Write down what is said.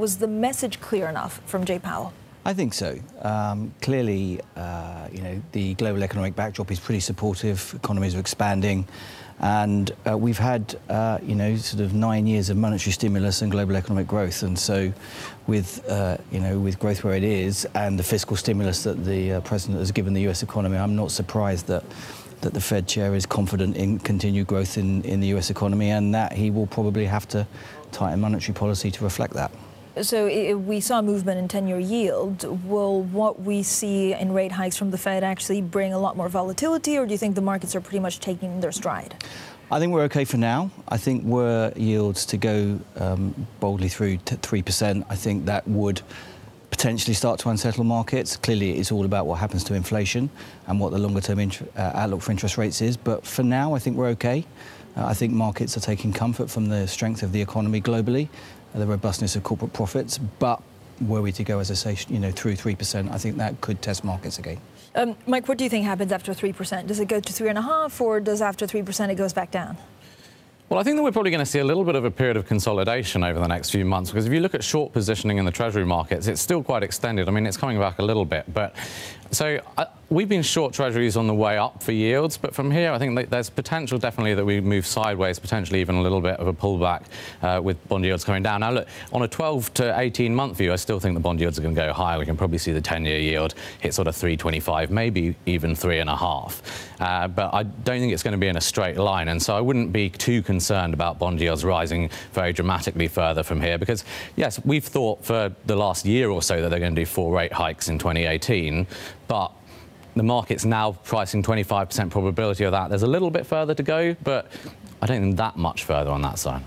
Was the message clear enough from Jay Powell? I think so. Clearly, the global economic backdrop is pretty supportive. Economies are expanding, and we've had, sort of 9 years of monetary stimulus and global economic growth. And so, with growth where it is and the fiscal stimulus that the president has given the U.S. economy, I'm not surprised that the Fed chair is confident in continued growth in the U.S. economy, and that he will probably have to tighten monetary policy to reflect that. So if we saw a movement in 10-year yield. Will what we see in rate hikes from the Fed actually bring a lot more volatility, or do you think the markets are pretty much taking their stride? I think we're okay for now. I think were yields to go boldly through to 3%, I think that would potentially start to unsettle markets. Clearly, it's all about what happens to inflation and what the longer-term outlook for interest rates is. But for now, I think we're okay. I think markets are taking comfort from the strength of the economy globally, the robustness of corporate profits. But were we to go, as I say, through 3%, I think that could test markets again. Mike, what do you think happens after 3%? Does it go to 3.5%, or does after 3% it goes back down? Well, I think that we're probably going to see a little bit of a period of consolidation over the next few months, because if you look at short positioning in the Treasury markets, it's still quite extended. I mean, it's coming back a little bit, but so we've been short Treasuries on the way up for yields, but from here I think there's potential definitely that we move sideways, potentially even a little bit of a pullback with bond yields coming down. Now look, on a 12 to 18 month view, I still think the bond yields are going to go higher. We can probably see the 10-year yield hit sort of 3.25, maybe even 3.5. But I don't think it's going to be in a straight line, and so I wouldn't be too concerned about bond yields rising very dramatically further from here, because yes, we've thought for the last year or so that they're going to do 4 rate hikes in 2018, but the market's now pricing 25% probability of that. There's a little bit further to go, but I don't think that much further on that side.